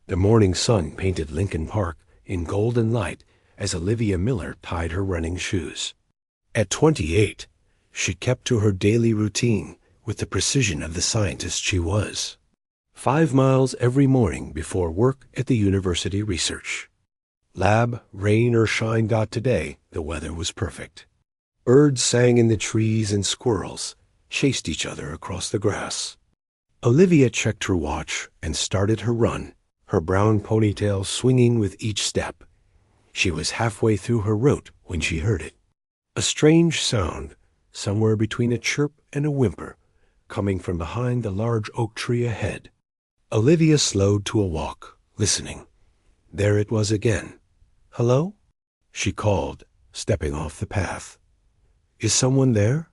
The morning sun painted Lincoln Park in golden light as Olivia Miller tied her running shoes. At 28, she kept to her daily routine with the precision of the scientist she was. 5 miles every morning before work at the university research lab. Rain or shine. Today, the weather was perfect. Birds sang in the trees and squirrels chased each other across the grass. Olivia checked her watch and started her run, her brown ponytail swinging with each step. She was halfway through her route when she heard it. A strange sound, somewhere between a chirp and a whimper, coming from behind the large oak tree ahead. Olivia slowed to a walk, listening. There it was again. "Hello?" she called, stepping off the path. "Is someone there?"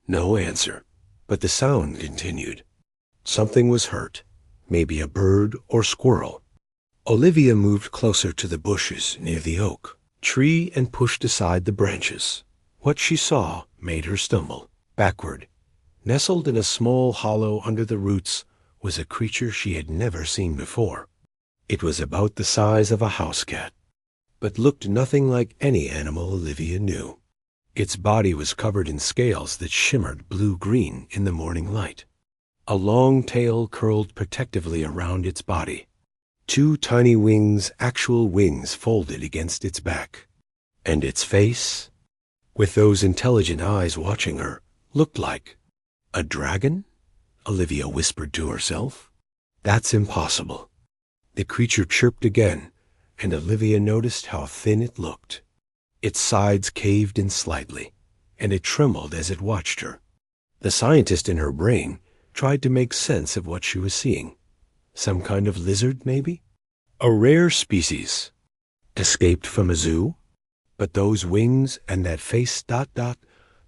No answer, but the sound continued. Something was hurt, maybe a bird or squirrel. Olivia moved closer to the bushes near the oak tree and pushed aside the branches. What she saw made her stumble backward. Nestled in a small hollow under the roots was a creature she had never seen before. It was about the size of a house cat, but looked nothing like any animal Olivia knew. Its body was covered in scales that shimmered blue-green in the morning light. A long tail curled protectively around its body. 2 tiny wings, actual wings, folded against its back. And its face, with those intelligent eyes watching her, looked like a dragon? Olivia whispered to herself. That's impossible. The creature chirped again, and Olivia noticed how thin it looked. Its sides caved in slightly, and it trembled as it watched her. The scientist in her brain tried to make sense of what she was seeing. Some kind of lizard, maybe? A rare species. Escaped from a zoo? But those wings and that face.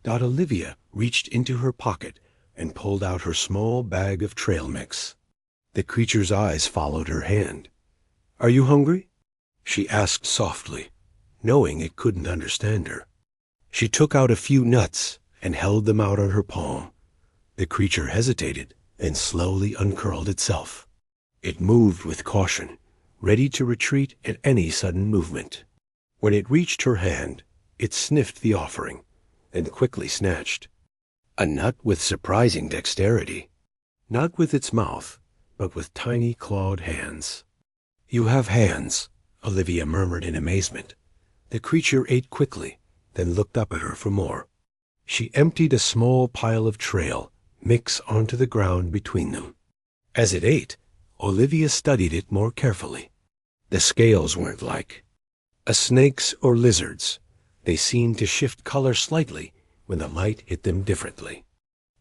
Olivia reached into her pocket and pulled out her small bag of trail mix. The creature's eyes followed her hand. "Are you hungry?" she asked softly, knowing it couldn't understand her. She took out a few nuts and held them out on her palm. The creature hesitated and slowly uncurled itself. It moved with caution, ready to retreat at any sudden movement. When it reached her hand, it sniffed the offering and quickly snatched a nut with surprising dexterity, not with its mouth, but with tiny clawed hands. "You have hands," Olivia murmured in amazement. The creature ate quickly, then looked up at her for more. She emptied a small pile of trail mix onto the ground between them. As it ate, Olivia studied it more carefully. The scales weren't like a snake's or lizard's. They seemed to shift color slightly when the light hit them differently.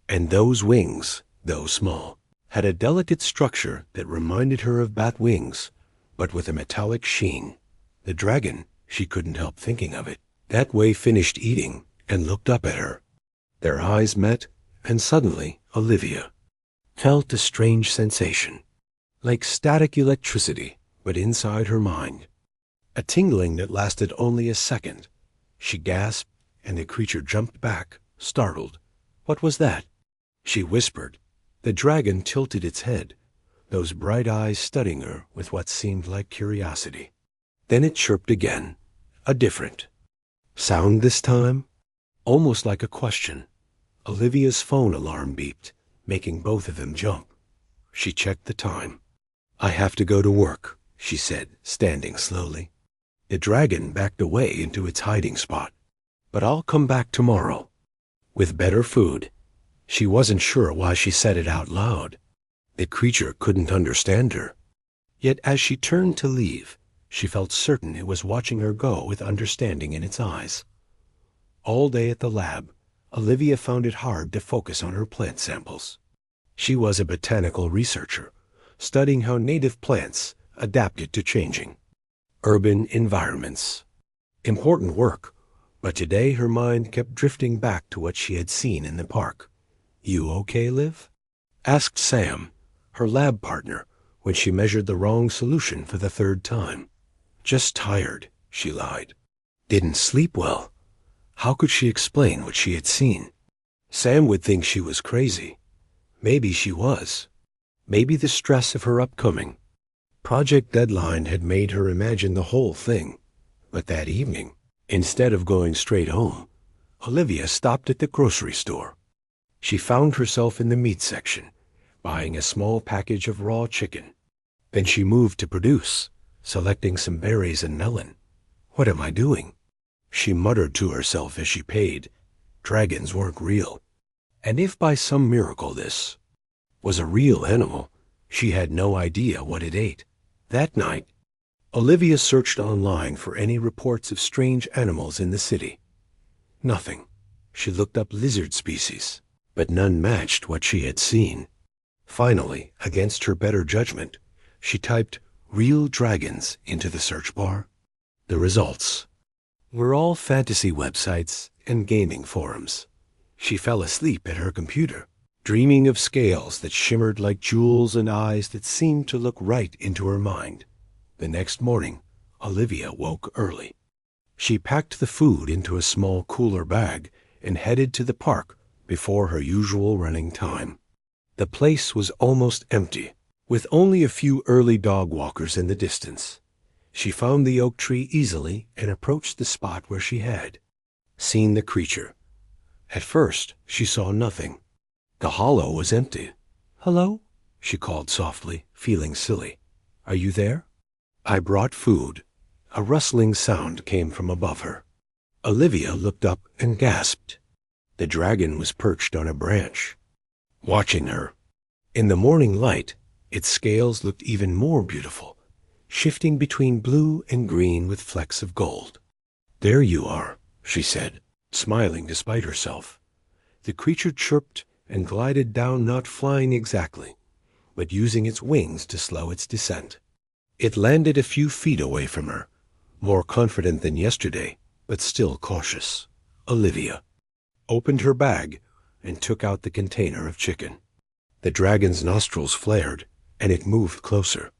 And those wings, though small, had a delicate structure that reminded her of bat wings, but with a metallic sheen. The dragon, she couldn't help thinking of it, that way finished eating and looked up at her. Their eyes met, and suddenly Olivia felt a strange sensation, like static electricity, but inside her mind. A tingling that lasted only a second. She gasped, and the creature jumped back, startled. "What was that?" she whispered. The dragon tilted its head, those bright eyes studying her with what seemed like curiosity. Then it chirped again, a different sound this time, almost like a question. Olivia's phone alarm beeped, making both of them jump. She checked the time. "I have to go to work," she said, standing slowly. The dragon backed away into its hiding spot. "But I'll come back tomorrow, with better food." She wasn't sure why she said it out loud. The creature couldn't understand her. Yet as she turned to leave, she felt certain it was watching her go with understanding in its eyes. All day at the lab, Olivia found it hard to focus on her plant samples. She was a botanical researcher, studying how native plants adapted to changing urban environments. Important work, but today her mind kept drifting back to what she had seen in the park. "You okay, Liv?" asked Sam, her lab partner, when she measured the wrong solution for the 3rd time. "Just tired," she lied. "Didn't sleep well." How could she explain what she had seen? Sam would think she was crazy. Maybe she was. Maybe the stress of her upcoming. Project deadline had made her imagine the whole thing. But that evening, instead of going straight home, Olivia stopped at the grocery store. She found herself in the meat section, buying a small package of raw chicken. Then she moved to produce, selecting some berries and melon. "What am I doing?" she muttered to herself as she paid. Dragons weren't real. And if by some miracle this was a real animal, she had no idea what it ate. That night, Olivia searched online for any reports of strange animals in the city. Nothing. She looked up lizard species, but none matched what she had seen. Finally, against her better judgment, she typed "real dragons" into the search bar. The results were all fantasy websites and gaming forums. She fell asleep at her computer, dreaming of scales that shimmered like jewels and eyes that seemed to look right into her mind. The next morning, Olivia woke early. She packed the food into a small cooler bag and headed to the park before her usual running time. The place was almost empty, with only a few early dog walkers in the distance. She found the oak tree easily and approached the spot where she had seen the creature. At first, she saw nothing. The hollow was empty. "Hello?" she called softly, feeling silly. "Are you there?" "I brought food." A rustling sound came from above her. Olivia looked up and gasped. The dragon was perched on a branch, watching her. In the morning light, its scales looked even more beautiful, shifting between blue and green with flecks of gold. "There you are," she said, smiling despite herself. The creature chirped and glided down, not flying exactly, but using its wings to slow its descent. It landed a few feet away from her, more confident than yesterday, but still cautious. Olivia opened her bag and took out the container of chicken. The dragon's nostrils flared, and it moved closer.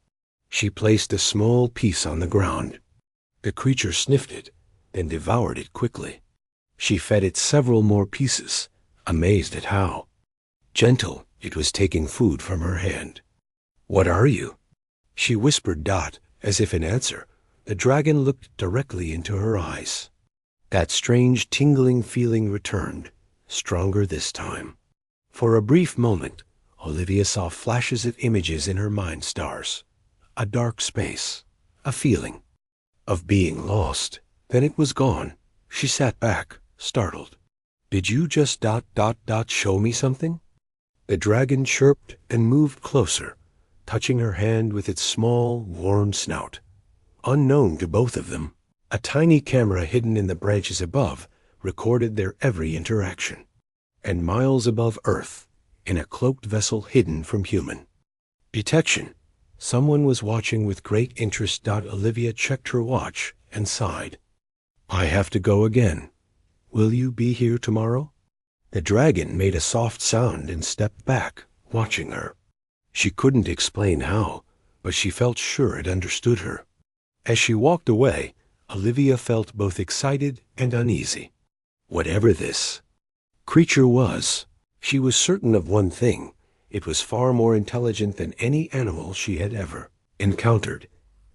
She placed a small piece on the ground. The creature sniffed it, then devoured it quickly. She fed it several more pieces, amazed at how gentle it was taking food from her hand. "What are you?" she whispered Dot, as if in answer. The dragon looked directly into her eyes. That strange tingling feeling returned, stronger this time. For a brief moment, Olivia saw flashes of images in her mind stars. A dark space, a feeling of being lost. Then it was gone. She sat back, startled. "Did you just ... show me something?" The dragon chirped and moved closer, touching her hand with its small, worn snout. Unknown to both of them, a tiny camera hidden in the branches above recorded their every interaction. And miles above Earth, in a cloaked vessel hidden from human detection, someone was watching with great interest. Olivia checked her watch and sighed. "I have to go again. Will you be here tomorrow?" The dragon made a soft sound and stepped back, watching her. She couldn't explain how, but she felt sure it understood her. As she walked away, Olivia felt both excited and uneasy. Whatever this creature was, she was certain of one thing: it was far more intelligent than any animal she had ever encountered,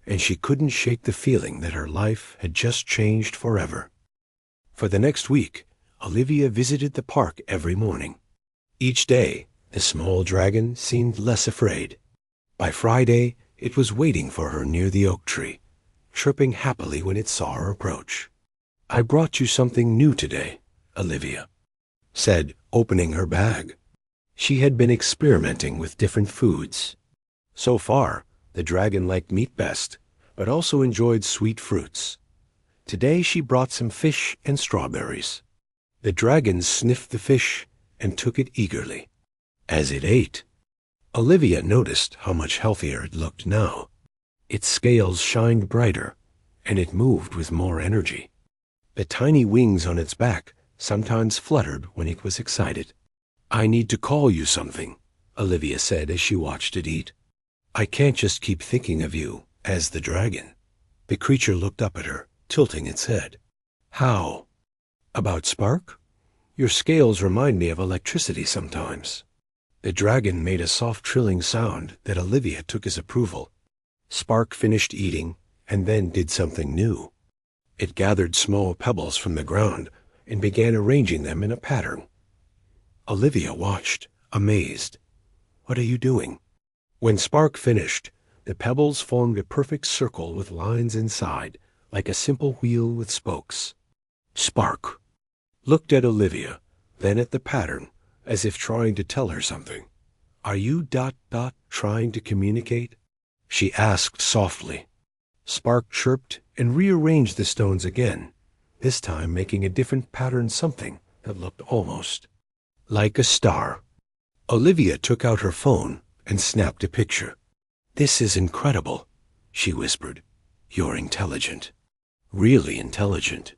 and she couldn't shake the feeling that her life had just changed forever. For the next week, Olivia visited the park every morning. Each day, the small dragon seemed less afraid. By Friday, it was waiting for her near the oak tree, chirping happily when it saw her approach. "I brought you something new today," Olivia said, opening her bag. She had been experimenting with different foods. So far, the dragon liked meat best, but also enjoyed sweet fruits. Today she brought some fish and strawberries. The dragon sniffed the fish and took it eagerly. As it ate, Olivia noticed how much healthier it looked now. Its scales shined brighter, and it moved with more energy. The tiny wings on its back sometimes fluttered when it was excited. "I need to call you something," Olivia said as she watched it eat. "I can't just keep thinking of you as the dragon." The creature looked up at her, tilting its head. "How? About spark? Your scales remind me of electricity sometimes." The dragon made a soft trilling sound that Olivia took as approval. Spark finished eating and then did something new. It gathered small pebbles from the ground and began arranging them in a pattern. Olivia watched, amazed. "What are you doing?" When Spark finished, the pebbles formed a perfect circle with lines inside, like a simple wheel with spokes. Spark looked at Olivia, then at the pattern, as if trying to tell her something. "Are you ... trying to communicate?" she asked softly. Spark chirped and rearranged the stones again, this time making a different pattern, something that looked almost like a star. Olivia took out her phone and snapped a picture. "This is incredible," she whispered. "You're intelligent. Really intelligent."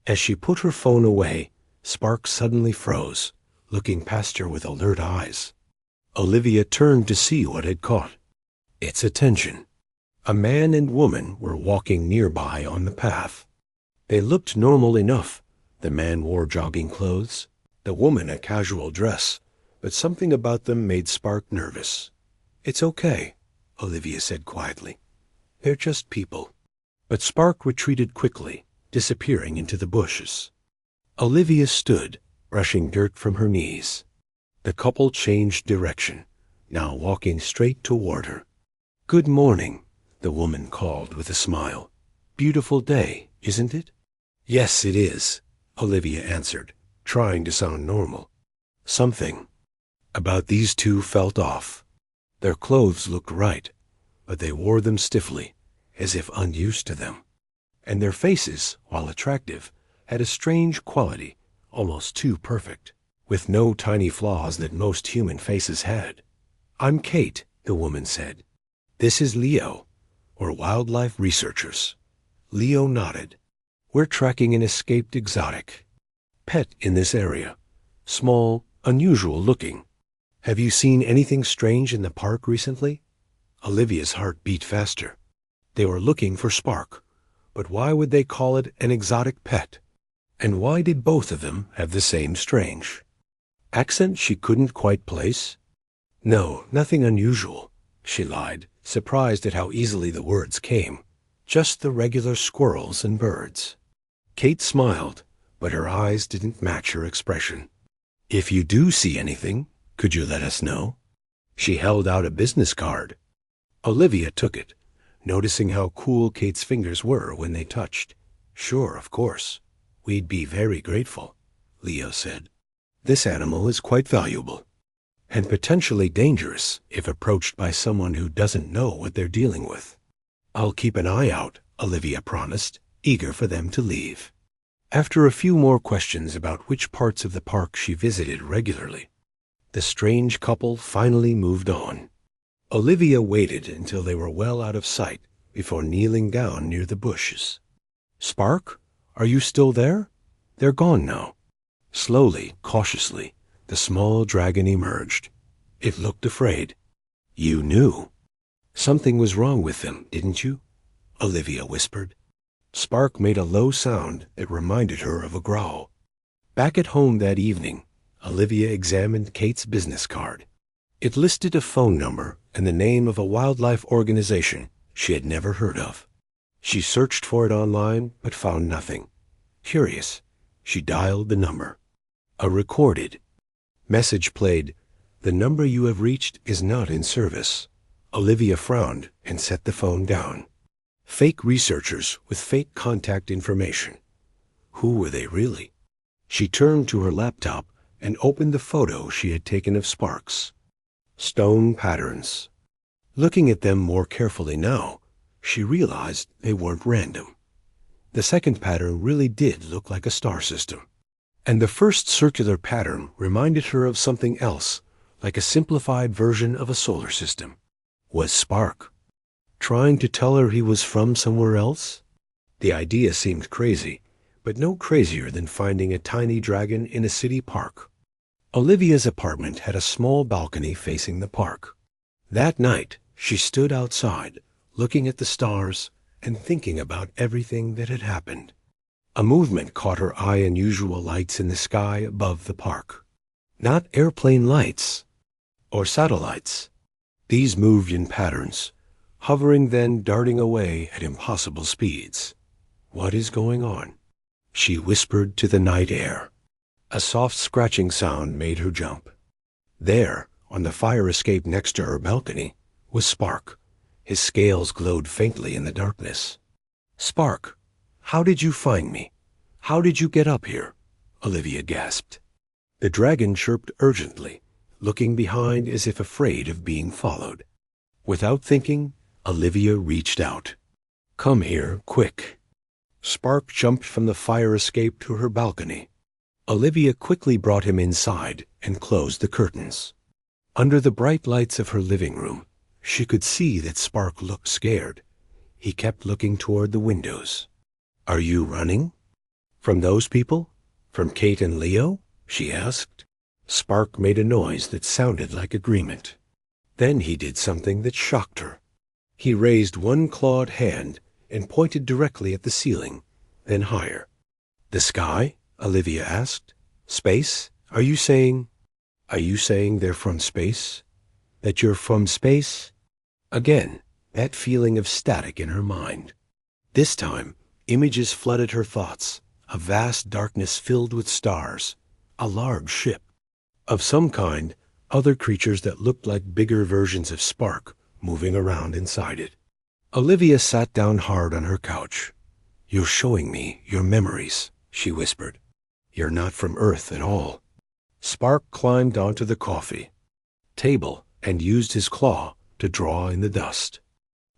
As she put her phone away, Spark suddenly froze, looking past her with alert eyes. Olivia turned to see what had caught its attention. A man and woman were walking nearby on the path. They looked normal enough. The man wore jogging clothes, the woman a casual dress, but something about them made Spark nervous. "It's okay," Olivia said quietly. "They're just people." But Spark retreated quickly, disappearing into the bushes. Olivia stood, brushing dirt from her knees. The couple changed direction, now walking straight toward her. "Good morning," the woman called with a smile. "Beautiful day, isn't it?" "Yes, it is," Olivia answered, trying to sound normal. Something about these two felt off. Their clothes looked right, but they wore them stiffly, as if unused to them. And their faces, while attractive, had a strange quality, almost too perfect, with no tiny flaws that most human faces had. "I'm Kate," the woman said. "This is Leo. We're wildlife researchers." Leo nodded. "We're tracking an escaped exotic pet in this area. Small, unusual looking. Have you seen anything strange in the park recently?" Olivia's heart beat faster. They were looking for Spark, but why would they call it an exotic pet? And why did both of them have the same strange accent she couldn't quite place? "No, nothing unusual," she lied, surprised at how easily the words came. "Just the regular squirrels and birds." Kate smiled, but her eyes didn't match her expression. "If you do see anything, could you let us know?" She held out a business card. Olivia took it, noticing how cool Kate's fingers were when they touched. "Sure, of course. We'd be very grateful," Leo said. "This animal is quite valuable, and potentially dangerous if approached by someone who doesn't know what they're dealing with." "I'll keep an eye out," Olivia promised, eager for them to leave. After a few more questions about which parts of the park she visited regularly, the strange couple finally moved on. Olivia waited until they were well out of sight before kneeling down near the bushes. "Spark, are you still there?" "They're gone now." Slowly, cautiously, the small dragon emerged. It looked afraid. "You knew. Something was wrong with them, didn't you?" Olivia whispered. Spark made a low sound that reminded her of a growl. Back at home that evening, Olivia examined Kate's business card. It listed a phone number and the name of a wildlife organization she had never heard of. She searched for it online, but found nothing. Curious, she dialed the number. A recorded message played. "The number you have reached is not in service." Olivia frowned and set the phone down. Fake researchers with fake contact information. Who were they really? She turned to her laptop and opened the photo she had taken of Sparks. Stone patterns. Looking at them more carefully now, she realized they weren't random. The second pattern really did look like a star system. And the first circular pattern reminded her of something else, like a simplified version of a solar system. Was Spark trying to tell her he was from somewhere else? The idea seemed crazy, but no crazier than finding a tiny dragon in a city park. Olivia's apartment had a small balcony facing the park. That night, she stood outside, looking at the stars and thinking about everything that had happened. A movement caught her eye: unusual lights in the sky above the park. Not airplane lights or satellites. These moved in patterns, hovering then darting away at impossible speeds. "What is going on?" she whispered to the night air. A soft scratching sound made her jump. There, on the fire escape next to her balcony, was Spark. His scales glowed faintly in the darkness. "Spark, how did you find me? How did you get up here?" Olivia gasped. The dragon chirped urgently, looking behind as if afraid of being followed. Without thinking, Olivia reached out. "Come here, quick." Spark jumped from the fire escape to her balcony. Olivia quickly brought him inside and closed the curtains. Under the bright lights of her living room, she could see that Spark looked scared. He kept looking toward the windows. "Are you running? From those people? From Kate and Leo?" she asked. Spark made a noise that sounded like agreement. Then he did something that shocked her. He raised one clawed hand and pointed directly at the ceiling, then higher. "The sky?" Olivia asked. "Space? Are you saying they're from space? That you're from space?" Again, that feeling of static in her mind. This time, images flooded her thoughts, a vast darkness filled with stars, a large ship. Of some kind, other creatures that looked like bigger versions of Spark moving around inside it. Olivia sat down hard on her couch. "You're showing me your memories," she whispered. "You're not from Earth at all." Spark climbed onto the coffee table and used his claw to draw in the dust.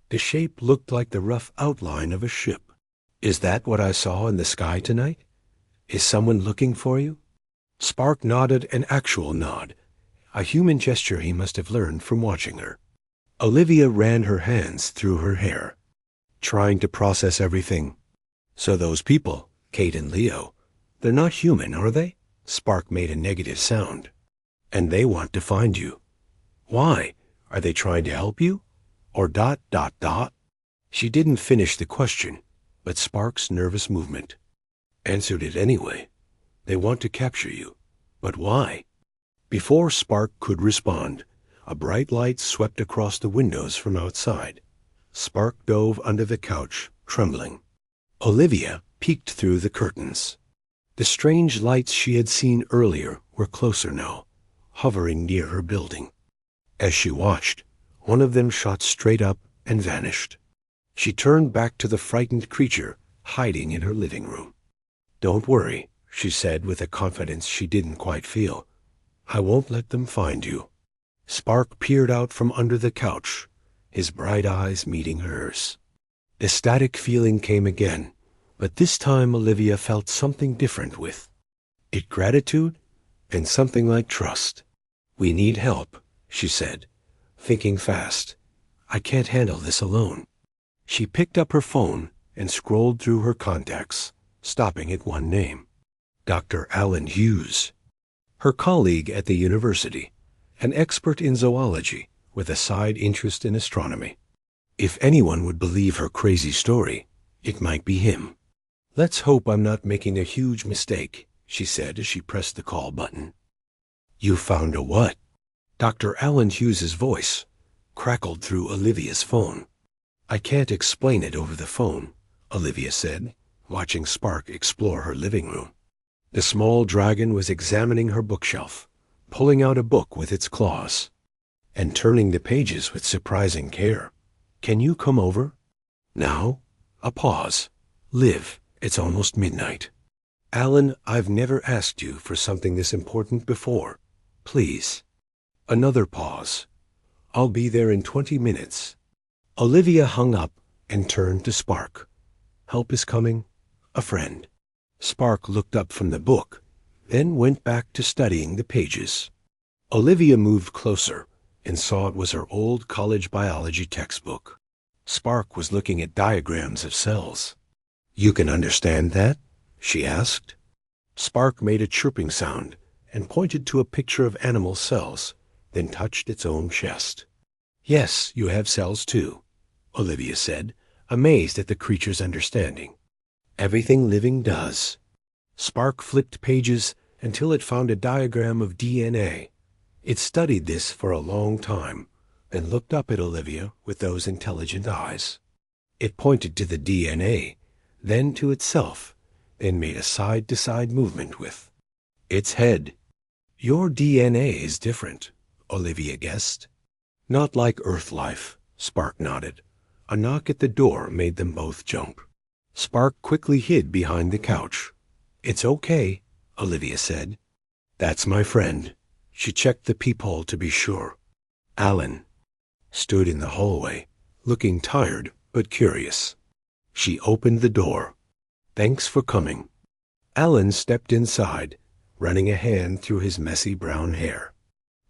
The shape looked like the rough outline of a ship. "Is that what I saw in the sky tonight? Is someone looking for you?" Spark nodded an actual nod, a human gesture he must have learned from watching her. Olivia ran her hands through her hair, trying to process everything. "So those people, Kate and Leo, they're not human, are they?" Spark made a negative sound. "And they want to find you. Why? Are they trying to help you? Or ... She didn't finish the question, but Spark's nervous movement answered it anyway. "They want to capture you. But why?" Before Spark could respond, a bright light swept across the windows from outside. Spark dove under the couch, trembling. Olivia peeked through the curtains. The strange lights she had seen earlier were closer now, hovering near her building. As she watched, one of them shot straight up and vanished. She turned back to the frightened creature hiding in her living room. "Don't worry," she said with a confidence she didn't quite feel. "I won't let them find you." Spark peered out from under the couch, his bright eyes meeting hers. The static feeling came again, but this time Olivia felt something different with it, gratitude and something like trust. "We need help," she said, thinking fast. "I can't handle this alone." She picked up her phone and scrolled through her contacts, stopping at one name. Dr. Alan Hughes, her colleague at the university, an expert in zoology with a side interest in astronomy. If anyone would believe her crazy story, it might be him. "Let's hope I'm not making a huge mistake," she said as she pressed the call button. "You found a what?" Dr. Alan Hughes's voice crackled through Olivia's phone. "I can't explain it over the phone," Olivia said, watching Spark explore her living room. The small dragon was examining her bookshelf, pulling out a book with its claws, and turning the pages with surprising care. "Can you come over?" "Now?" A pause. "Liv, it's almost midnight." "Alan, I've never asked you for something this important before. Please." Another pause. "I'll be there in 20 minutes. Olivia hung up and turned to Spark. "Help is coming. A friend." Spark looked up from the book, then went back to studying the pages. Olivia moved closer and saw it was her old college biology textbook. Spark was looking at diagrams of cells. "You can understand that?" she asked. Spark made a chirping sound and pointed to a picture of animal cells, then touched its own chest. "Yes, you have cells too," Olivia said, amazed at the creature's understanding. "Everything living does." Spark flipped pages until it found a diagram of DNA. It studied this for a long time, and looked up at Olivia with those intelligent eyes. It pointed to the DNA, then to itself, and made a side-to-side movement with its head. Your DNA is different, Olivia guessed. Not like Earth life, Spark nodded. A knock at the door made them both jump. Spark quickly hid behind the couch. It's okay, Olivia said. That's my friend. She checked the peephole to be sure. Alan stood in the hallway, looking tired but curious. She opened the door. Thanks for coming. Alan stepped inside, running a hand through his messy brown hair.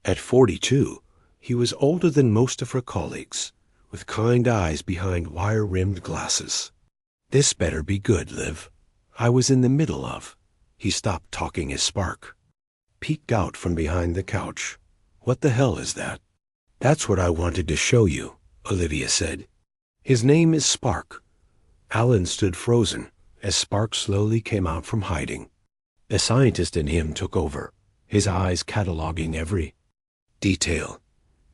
At 42, he was older than most of her colleagues, with kind eyes behind wire-rimmed glasses. This better be good, Liv. I was in the middle of. He stopped talking as Spark peeked out from behind the couch. What the hell is that? That's what I wanted to show you, Olivia said. His name is Spark. Alan stood frozen as Spark slowly came out from hiding. The scientist in him took over, his eyes cataloging every detail.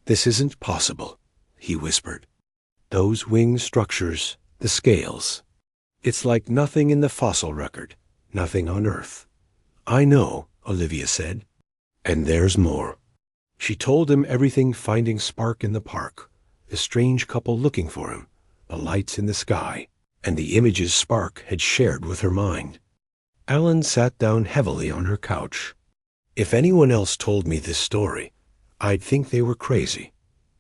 This isn't possible, he whispered. Those wing structures, the scales. It's like nothing in the fossil record, nothing on Earth. I know, Olivia said. And there's more. She told him everything finding Spark in the park, the strange couple looking for him, the lights in the sky, and the images Spark had shared with her mind. Alan sat down heavily on her couch. If anyone else told me this story, I'd think they were crazy.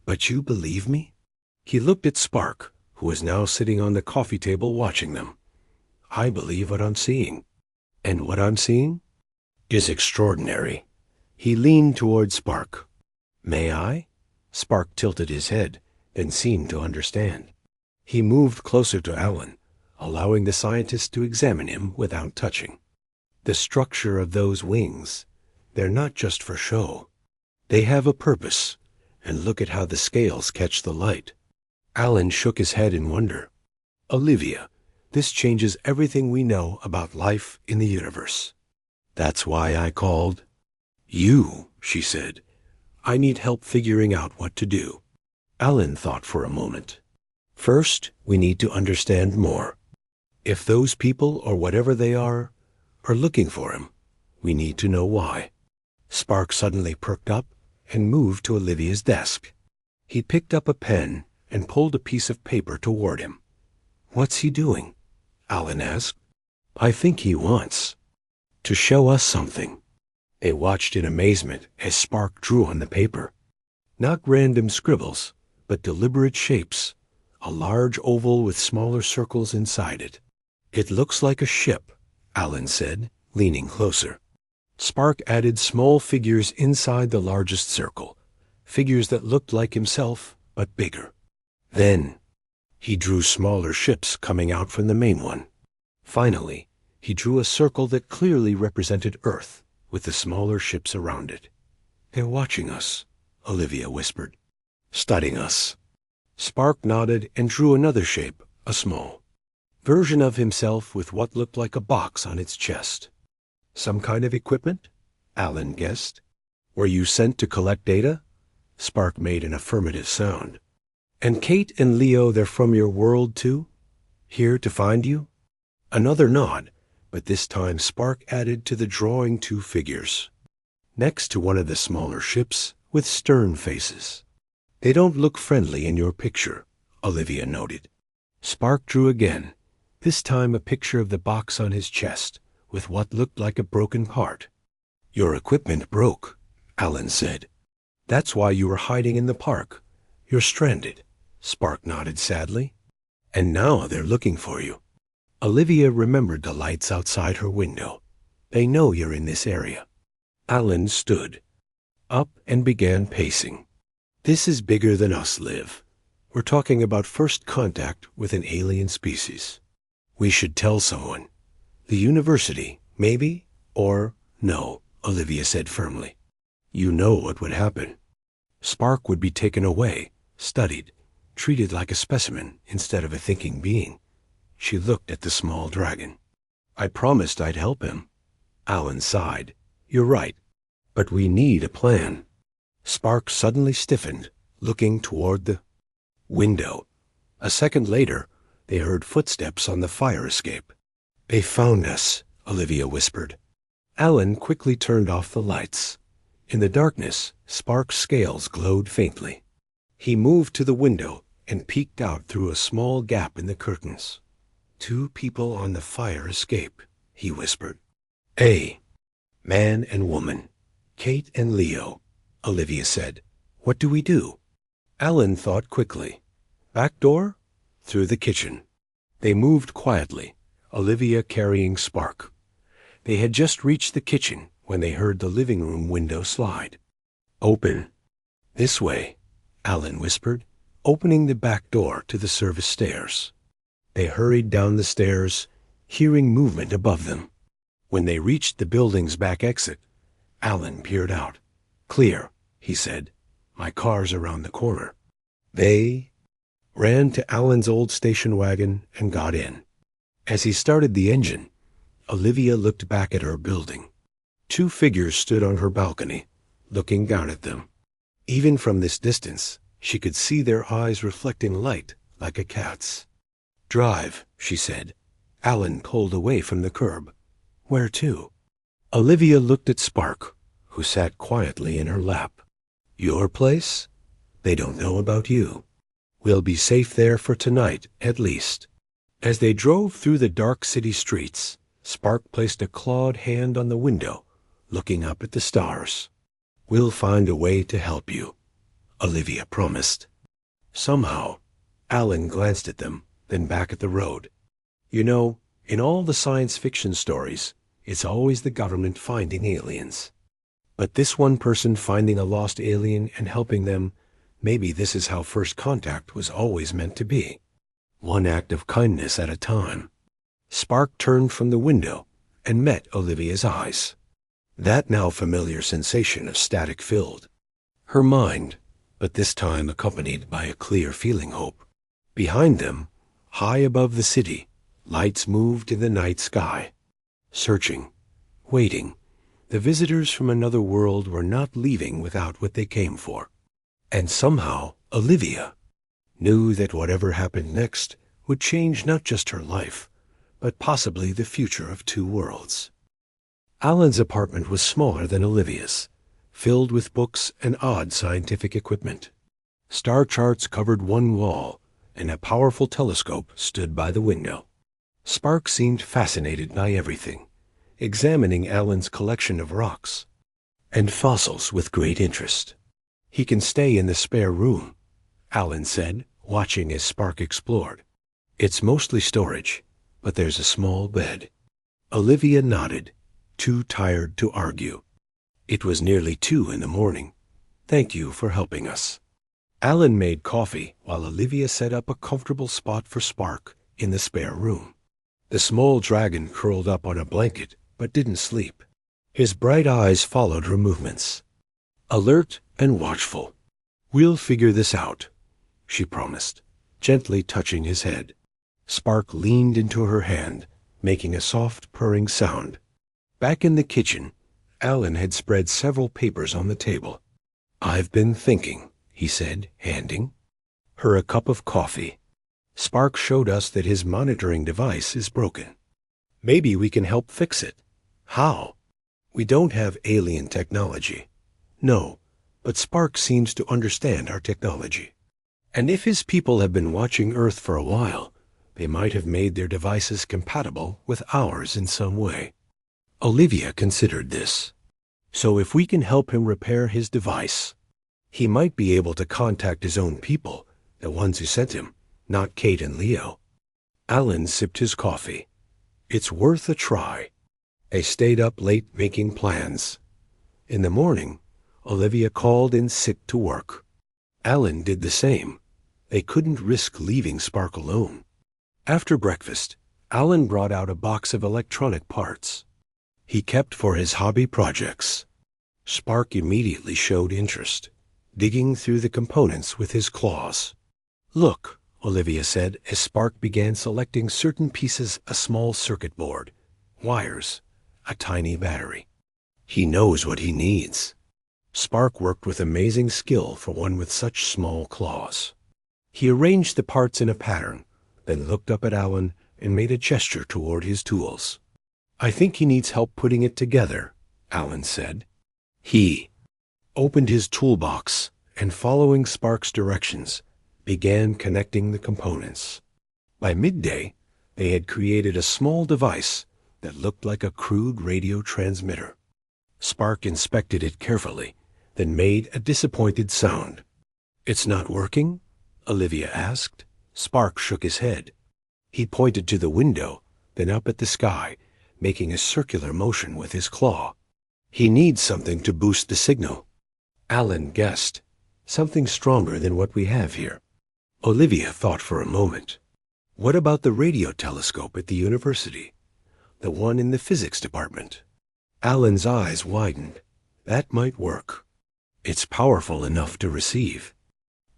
But you believe me? He looked at Spark, who was now sitting on the coffee table watching them. I believe what I'm seeing. And what I'm seeing is extraordinary. He leaned toward Spark. May I? Spark tilted his head, then seemed to understand. He moved closer to Alan, allowing the scientist to examine him without touching. The structure of those wings, they're not just for show. They have a purpose, and look at how the scales catch the light. Alan shook his head in wonder. Olivia, this changes everything we know about life in the universe. That's why I called. You, she said. I need help figuring out what to do. Alan thought for a moment. First, we need to understand more. If those people, or whatever they are looking for him, we need to know why. Spark suddenly perked up and moved to Olivia's desk. He picked up a pen and pulled a piece of paper toward him. What's he doing? Alan asked. I think he wants to show us something. They watched in amazement as Spark drew on the paper. Not random scribbles, but deliberate shapes. A large oval with smaller circles inside it. It looks like a ship, Alan said, leaning closer. Spark added small figures inside the largest circle, figures that looked like himself, but bigger. Then, he drew smaller ships coming out from the main one. Finally, he drew a circle that clearly represented Earth, with the smaller ships around it. They're watching us, Olivia whispered. Studying us. Spark nodded and drew another shape, a small version of himself with what looked like a box on its chest. Some kind of equipment? Alan guessed. Were you sent to collect data? Spark made an affirmative sound. And Kate and Leo, they're from your world too? Here to find you? Another nod, but this time Spark added to the drawing two figures. Next to one of the smaller ships, with stern faces. They don't look friendly in your picture, Olivia noted. Spark drew again, this time a picture of the box on his chest, with what looked like a broken part. Your equipment broke, Alan said. That's why you were hiding in the park. You're stranded. Spark nodded sadly. And now they're looking for you. Olivia remembered the lights outside her window. They know you're in this area. Alan stood up and began pacing. This is bigger than us, Liv. We're talking about first contact with an alien species. We should tell someone. The university, maybe, or no, Olivia said firmly. You know what would happen. Spark would be taken away, studied, treated like a specimen instead of a thinking being. She looked at the small dragon. I promised I'd help him. Alan sighed. You're right, but we need a plan. Spark suddenly stiffened, looking toward the window. A second later, they heard footsteps on the fire escape. "They found us," Olivia whispered. Alan quickly turned off the lights. In the darkness, Spark's scales glowed faintly. He moved to the window and peeked out through a small gap in the curtains. "2 people on the fire escape," he whispered. "A man and woman, Kate and Leo," Olivia said. "What do we do?" Alan thought quickly. "Back door? Through the kitchen." They moved quietly, Olivia carrying Spark. They had just reached the kitchen when they heard the living room window slide. "Open. This way," Alan whispered, opening the back door to the service stairs. They hurried down the stairs, hearing movement above them. When they reached the building's back exit, Alan peered out. "Clear," he said. "My car's around the corner." They ran to Alan's old station wagon and got in. As he started the engine, Olivia looked back at her building. 2 figures stood on her balcony, looking down at them. Even from this distance, she could see their eyes reflecting light like a cat's. "Drive," she said. Alan pulled away from the curb. "Where to?" Olivia looked at Spark, who sat quietly in her lap. "Your place? They don't know about you. We'll be safe there for tonight, at least." As they drove through the dark city streets, Spark placed a clawed hand on the window, looking up at the stars. "We'll find a way to help you," Olivia promised. Somehow, Alan glanced at them, then back at the road. "You know, in all the science fiction stories, it's always the government finding aliens. But this one person finding a lost alien and helping them, maybe this is how first contact was always meant to be. One act of kindness at a time." Spark turned from the window and met Olivia's eyes. That now familiar sensation of static filled her mind, but this time accompanied by a clear feeling hope. Behind them, high above the city, lights moved in the night sky. Searching, waiting, the visitors from another world were not leaving without what they came for. And somehow, Olivia knew that whatever happened next would change not just her life, but possibly the future of 2 worlds. Alan's apartment was smaller than Olivia's, filled with books and odd scientific equipment. Star charts covered one wall, and a powerful telescope stood by the window. Spark seemed fascinated by everything, examining Alan's collection of rocks and fossils with great interest. "He can stay in the spare room," Alan said, watching as Spark explored. "It's mostly storage, but there's a small bed." Olivia nodded, too tired to argue. It was nearly 2 in the morning. "Thank you for helping us." Alan made coffee while Olivia set up a comfortable spot for Spark in the spare room. The small dragon curled up on a blanket but didn't sleep. His bright eyes followed her movements, alert and watchful. "We'll figure this out," she promised, gently touching his head. Spark leaned into her hand, making a soft purring sound. Back in the kitchen, Alan had spread several papers on the table. "I've been thinking," he said, handing her a cup of coffee. "Spark showed us that his monitoring device is broken. Maybe we can help fix it. How? We don't have alien technology. No, but Spark seems to understand our technology. And if his people have been watching Earth for a while, they might have made their devices compatible with ours in some way." Olivia considered this. "So if we can help him repair his device, he might be able to contact his own people, the ones who sent him, not Kate and Leo." Alan sipped his coffee. "It's worth a try." They stayed up late making plans. In the morning, Olivia called in sick to work. Alan did the same. They couldn't risk leaving Spark alone. After breakfast, Alan brought out a box of electronic parts he kept for his hobby projects. Spark immediately showed interest, digging through the components with his claws. "Look," Olivia said as Spark began selecting certain pieces: a small circuit board, wires, a tiny battery. "He knows what he needs." Spark worked with amazing skill for one with such small claws. He arranged the parts in a pattern, then looked up at Alan and made a gesture toward his tools. "I think he needs help putting it together," Alan said. He opened his toolbox and, following Spark's directions, began connecting the components. By midday, they had created a small device that looked like a crude radio transmitter. Spark inspected it carefully, then made a disappointed sound. "It's not working?" Olivia asked. Spark shook his head. He pointed to the window, then up at the sky, making a circular motion with his claw. "He needs something to boost the signal." Alan guessed, "Something stronger than what we have here." Olivia thought for a moment. "What about the radio telescope at the university? The one in the physics department?" Alan's eyes widened. "That might work. It's powerful enough to receive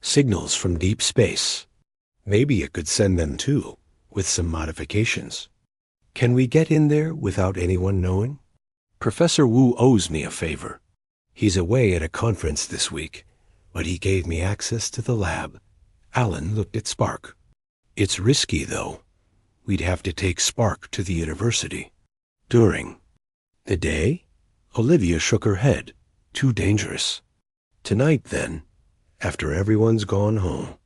signals from deep space. Maybe it could send them too, with some modifications. Can we get in there without anyone knowing? Professor Wu owes me a favor. He's away at a conference this week, but he gave me access to the lab." Alan looked at Spark. "It's risky, though. We'd have to take Spark to the university." "During the day?" Olivia shook her head. "Too dangerous." "Tonight, then, after everyone's gone home."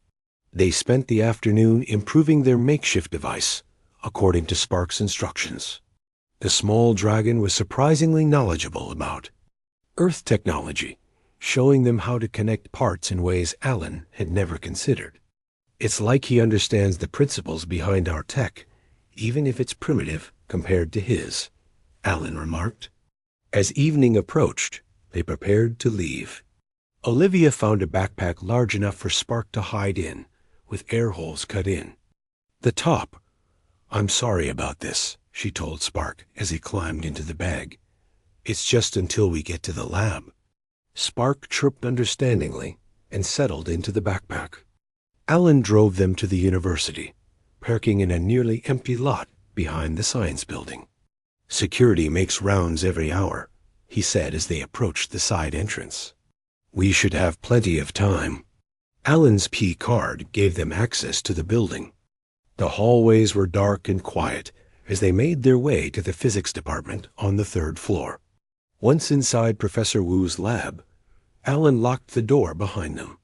They spent the afternoon improving their makeshift device, according to Spark's instructions. The small dragon was surprisingly knowledgeable about Earth technology, showing them how to connect parts in ways Alan had never considered. "It's like he understands the principles behind our tech, even if it's primitive compared to his," Alan remarked. As evening approached, they prepared to leave. Olivia found a backpack large enough for Spark to hide in, with air holes cut in. "The top. I'm sorry about this," she told Spark as he climbed into the bag. "It's just until we get to the lab." Spark chirped understandingly and settled into the backpack. Alan drove them to the university, parking in a nearly empty lot behind the science building. "Security makes rounds every hour," he said as they approached the side entrance. "We should have plenty of time." Alan's P card gave them access to the building. The hallways were dark and quiet as they made their way to the physics department on the 3rd floor. Once inside Professor Wu's lab, Alan locked the door behind them.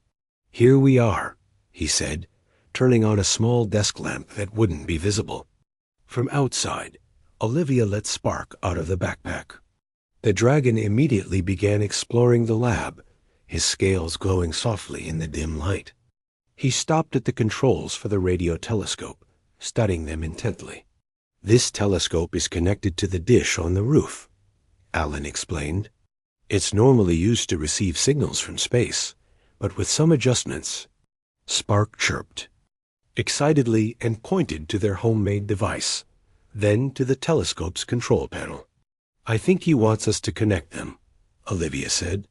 "Here we are," he said, turning on a small desk lamp that wouldn't be visible. From outside, Olivia let Spark out of the backpack. The dragon immediately began exploring the lab, his scales glowing softly in the dim light. He stopped at the controls for the radio telescope, studying them intently. "This telescope is connected to the dish on the roof," Alan explained. "It's normally used to receive signals from space, but with some adjustments." Spark chirped excitedly and pointed to their homemade device, then to the telescope's control panel. "I think he wants us to connect them," Olivia said.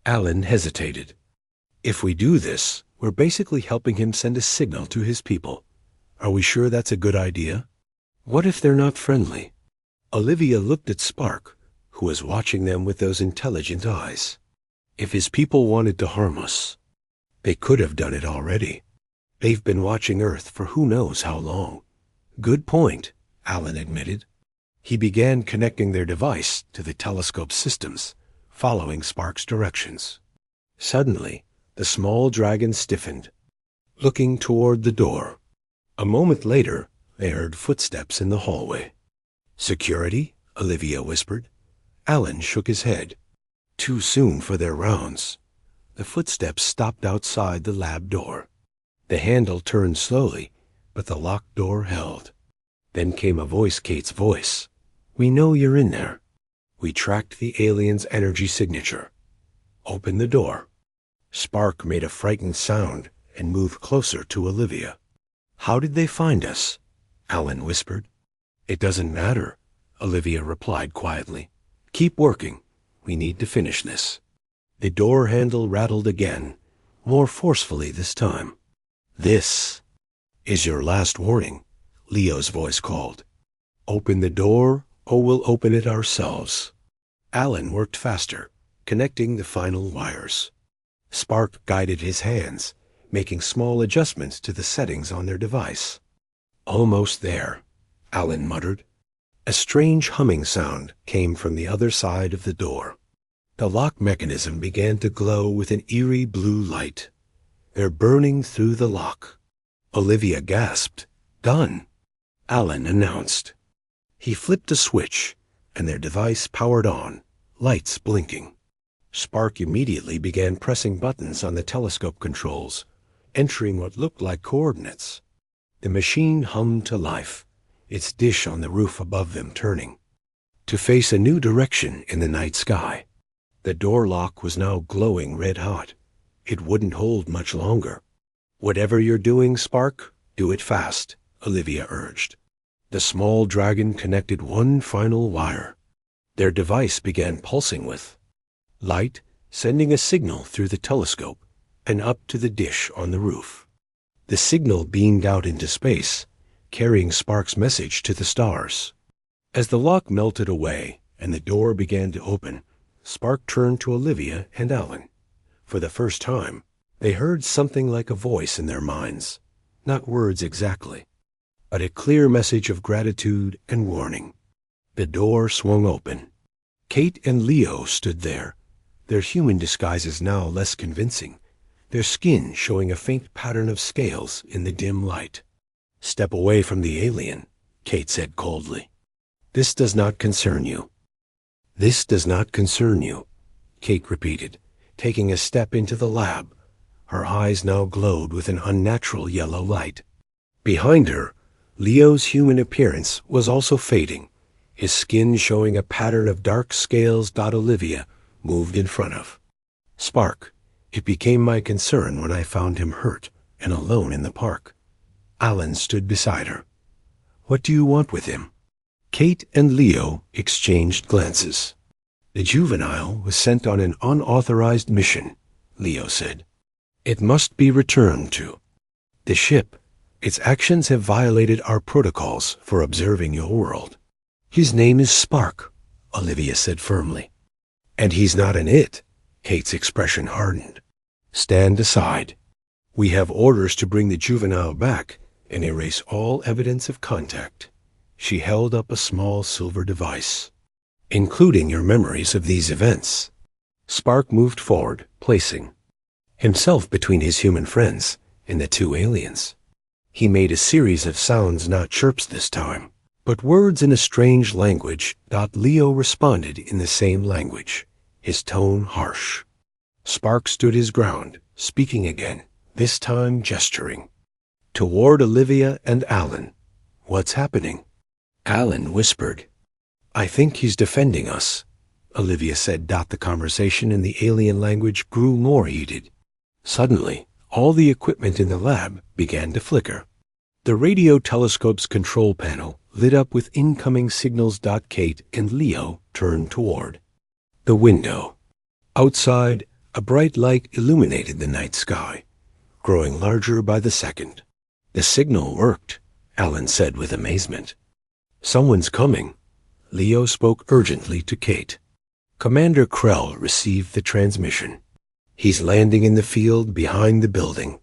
Alan hesitated. "If we do this, we're basically helping him send a signal to his people. Are we sure that's a good idea? What if they're not friendly?" Olivia looked at Spark, who was watching them with those intelligent eyes. "If his people wanted to harm us, they could have done it already. They've been watching Earth for who knows how long." "Good point," Alan admitted. He began connecting their device to the telescope's systems, following Spark's directions. Suddenly, the small dragon stiffened, looking toward the door. A moment later, they heard footsteps in the hallway. "Security?" Olivia whispered. Alan shook his head. "Too soon for their rounds." The footsteps stopped outside the lab door. The handle turned slowly, but the locked door held. Then came a voice, Kate's voice. "We know you're in there. We tracked the alien's energy signature. Open the door." Spark made a frightened sound and moved closer to Olivia. "How did they find us?" Alan whispered. "It doesn't matter," Olivia replied quietly. "Keep working. We need to finish this." The door handle rattled again, more forcefully this time. "This is your last warning," Leo's voice called. "Open the door, or we'll open it ourselves." Alan worked faster, connecting the final wires. Spark guided his hands, making small adjustments to the settings on their device. "Almost there," Alan muttered. A strange humming sound came from the other side of the door. The lock mechanism began to glow with an eerie blue light. "They're burning through the lock." Olivia gasped. "Done," Alan announced. He flipped a switch, and their device powered on, lights blinking. Spark immediately began pressing buttons on the telescope controls, entering what looked like coordinates. The machine hummed to life, its dish on the roof above them turning, to face a new direction in the night sky. The door lock was now glowing red-hot. It wouldn't hold much longer. "Whatever you're doing, Spark, do it fast," Olivia urged. The small dragon connected one final wire. Their device began pulsing with light, sending a signal through the telescope and up to the dish on the roof. The signal beamed out into space, carrying Spark's message to the stars. As the lock melted away and the door began to open, Spark turned to Olivia and Alan. For the first time, they heard something like a voice in their minds, not words exactly, but a clear message of gratitude and warning. The door swung open. Kate and Leo stood there, their human disguises now less convincing, their skin showing a faint pattern of scales in the dim light. "Step away from the alien," Kate said coldly. "This does not concern you." "This does not concern you," Kate repeated, taking a step into the lab. Her eyes now glowed with an unnatural yellow light. Behind her, Leo's human appearance was also fading, his skin showing a pattern of dark scales. Olivia moved in front of Spark. "It became my concern when I found him hurt and alone in the park." Alan stood beside her. "What do you want with him?" Kate and Leo exchanged glances. "The juvenile was sent on an unauthorized mission," Leo said. "It must be returned to the ship. Its actions have violated our protocols for observing your world." "His name is Spark," Olivia said firmly. "And he's not an it." Kate's expression hardened. "Stand aside. We have orders to bring the juvenile back and erase all evidence of contact." She held up a small silver device. "Including your memories of these events." Spark moved forward, placing himself between his human friends and the two aliens. He made a series of sounds, not chirps this time, but words in a strange language. Leo responded in the same language, his tone harsh. Spark stood his ground, speaking again, this time gesturing. Toward Olivia and Alan. "What's happening?" Alan whispered. "I think he's defending us," Olivia said. The conversation in the alien language grew more heated. Suddenly, all the equipment in the lab began to flicker. The radio telescope's control panel lit up with incoming signals. Kate and Leo turned toward the window. Outside, a bright light illuminated the night sky, growing larger by the second. "The signal worked," Alan said with amazement. "Someone's coming." Leo spoke urgently to Kate. Commander Krell received the transmission. "He's landing in the field behind the building."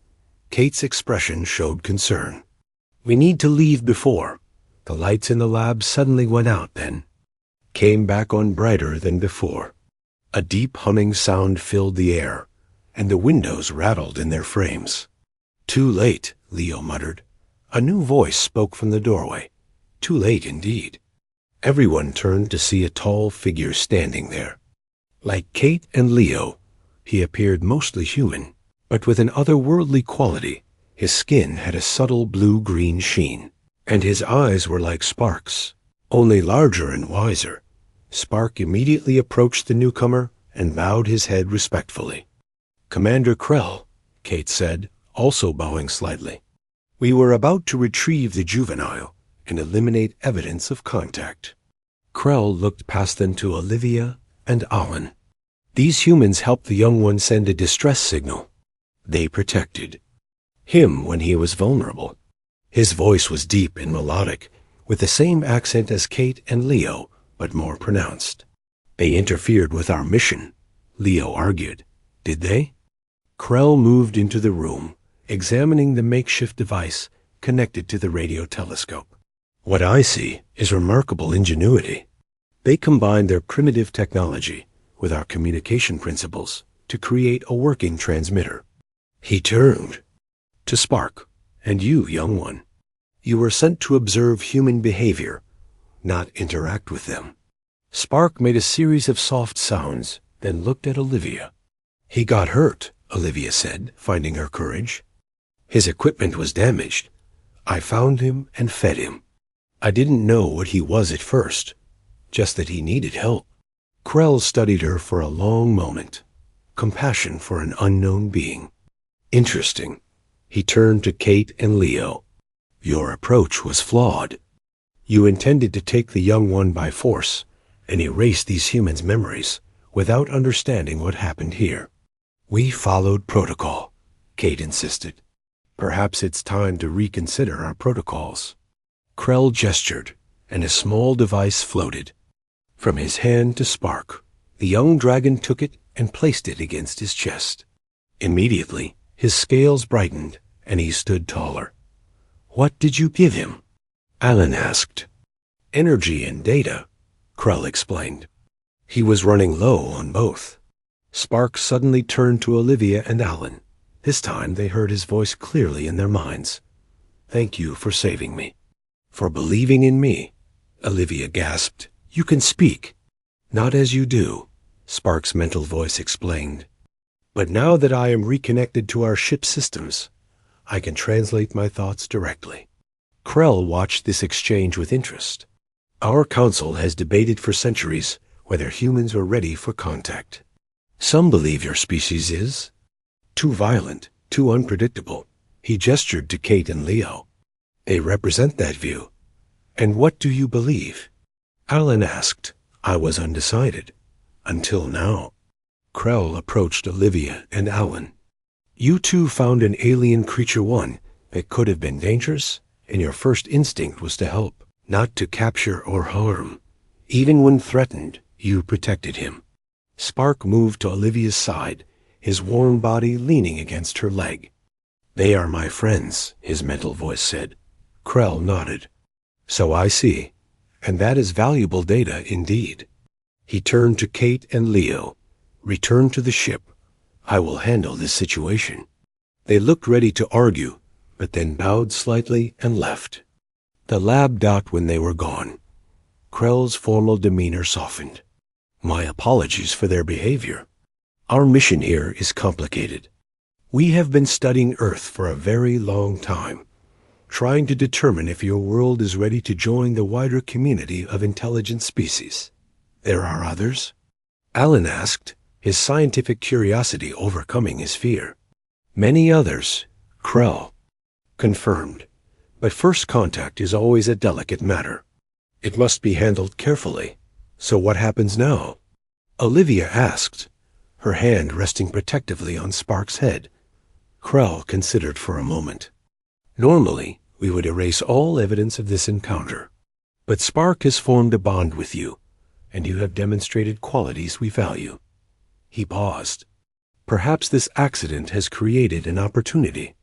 Kate's expression showed concern. "We need to leave before." The lights in the lab suddenly went out, then came back on brighter than before. A deep humming sound filled the air, and the windows rattled in their frames. "Too late," Leo muttered. A new voice spoke from the doorway. Too late indeed. Everyone turned to see a tall figure standing there. Like Kate and Leo, he appeared mostly human, but with an otherworldly quality. His skin had a subtle blue-green sheen, and his eyes were like Spark's, only larger and wiser. Spark immediately approached the newcomer and bowed his head respectfully. "Commander Krell," Kate said, also bowing slightly. "We were about to retrieve the juvenile and eliminate evidence of contact." Krell looked past them to Olivia and Alan. "These humans helped the young one send a distress signal. They protected him when he was vulnerable." His voice was deep and melodic, with the same accent as Kate and Leo, but more pronounced. "They interfered with our mission, Leo argued. Did they? Krell moved into the room, examining the makeshift device connected to the radio telescope. What I see is remarkable ingenuity. They combined their primitive technology with our communication principles to create a working transmitter. He turned to Spark. And you, young one, you were sent to observe human behavior, not interact with them. Spark made a series of soft sounds, then looked at Olivia. He got hurt, Olivia said, finding her courage. His equipment was damaged. I found him and fed him. I didn't know what he was at first, just that he needed help. Krell studied her for a long moment. Compassion for an unknown being. Interesting. He turned to Kate and Leo. Your approach was flawed. You intended to take the young one by force and erase these humans' memories without understanding what happened here. We followed protocol, Kate insisted. Perhaps it's time to reconsider our protocols. Krell gestured, and a small device floated. From his hand to Spark, the young dragon took it and placed it against his chest. Immediately, his scales brightened, and he stood taller. What did you give him? Alan asked. Energy and data, Krell explained. He was running low on both. Spark suddenly turned to Olivia and Alan. This time they heard his voice clearly in their minds. Thank you for saving me. For believing in me, Olivia gasped. You can speak. Not as you do, Spark's mental voice explained. But now that I am reconnected to our ship systems, I can translate my thoughts directly. Krell watched this exchange with interest. Our council has debated for centuries whether humans are ready for contact. Some believe your species is too violent, too unpredictable. He gestured to Kate and Leo. They represent that view. And what do you believe? Alan asked. I was undecided. Until now. Krell approached Olivia and Alan. You two found an alien creature one that could have been dangerous, and your first instinct was to help, not to capture or harm. Even when threatened, you protected him. Spark moved to Olivia's side, his warm body leaning against her leg. They are my friends, his mental voice said. Krell nodded. So I see, and that is valuable data indeed. He turned to Kate and Leo. Return to the ship. I will handle this situation. They looked ready to argue, but then bowed slightly and left. The lab docked when they were gone. Krell's formal demeanor softened. My apologies for their behavior. Our mission here is complicated. We have been studying Earth for a very long time, trying to determine if your world is ready to join the wider community of intelligent species. There are others? Alan asked, his scientific curiosity overcoming his fear. Many others, Krell confirmed. But first contact is always a delicate matter. It must be handled carefully. So what happens now? Olivia asked, her hand resting protectively on Spark's head. Krell considered for a moment. Normally, we would erase all evidence of this encounter. But Spark has formed a bond with you, and you have demonstrated qualities we value. He paused. Perhaps this accident has created an opportunity.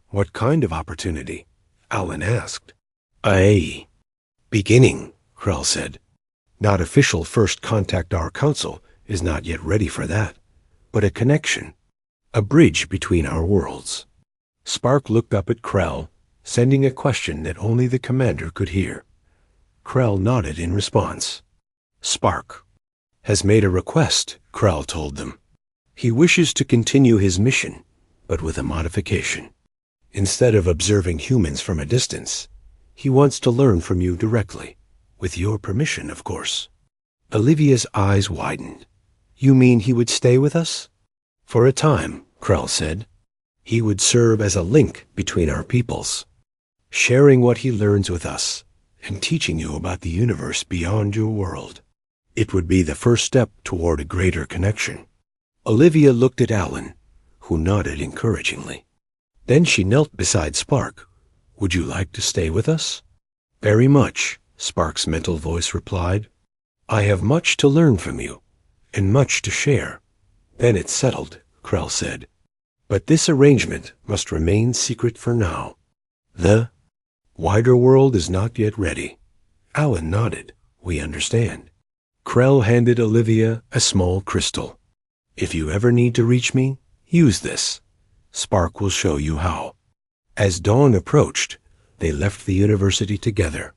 What kind of opportunity? Alan asked. A beginning, Krell said. Not official first contact. Our council is not yet ready for that, but a connection, a bridge between our worlds. Spark looked up at Krell, sending a question that only the commander could hear. Krell nodded in response. Spark has made a request, Krell told them. He wishes to continue his mission, but with a modification. Instead of observing humans from a distance, he wants to learn from you directly, with your permission, of course. Olivia's eyes widened. You mean he would stay with us? For a time, Krell said. He would serve as a link between our peoples, sharing what he learns with us and teaching you about the universe beyond your world. It would be the first step toward a greater connection. Olivia looked at Alan, who nodded encouragingly. Then she knelt beside Spark. Would you like to stay with us? Very much, Spark's mental voice replied. I have much to learn from you, and much to share. Then it's settled, Krell said. But this arrangement must remain secret for now. The wider world is not yet ready. Alan nodded. We understand. Krell handed Olivia a small crystal. If you ever need to reach me, use this. Spark will show you how. As dawn approached, they left the university together.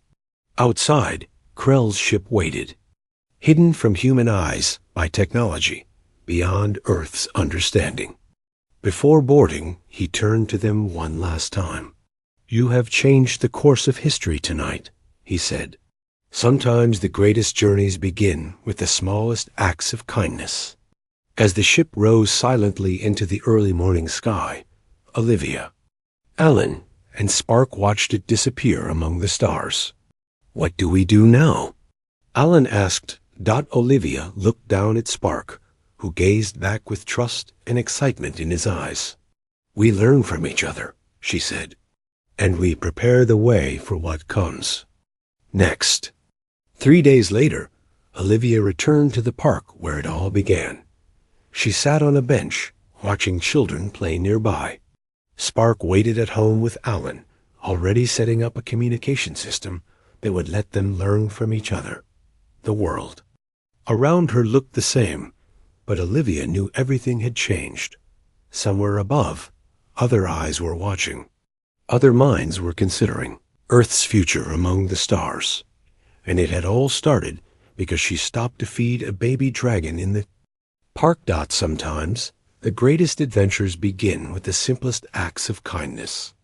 Outside, Krell's ship waited, hidden from human eyes by technology, beyond Earth's understanding. Before boarding, he turned to them one last time. You have changed the course of history tonight, he said. Sometimes the greatest journeys begin with the smallest acts of kindness. As the ship rose silently into the early morning sky, Olivia, Alan, and Spark watched it disappear among the stars. What do we do now? Alan asked. Olivia looked down at Spark, who gazed back with trust and excitement in his eyes. We learn from each other, she said, and we prepare the way for what comes. Next. 3 days later, Olivia returned to the park where it all began. She sat on a bench, watching children play nearby. Spark waited at home with Alan, already setting up a communication system that would let them learn from each other. The world around her looked the same, but Olivia knew everything had changed. Somewhere above, other eyes were watching. Other minds were considering Earth's future among the stars. And it had all started because she stopped to feed a baby dragon in the park. Sometimes, the greatest adventures begin with the simplest acts of kindness.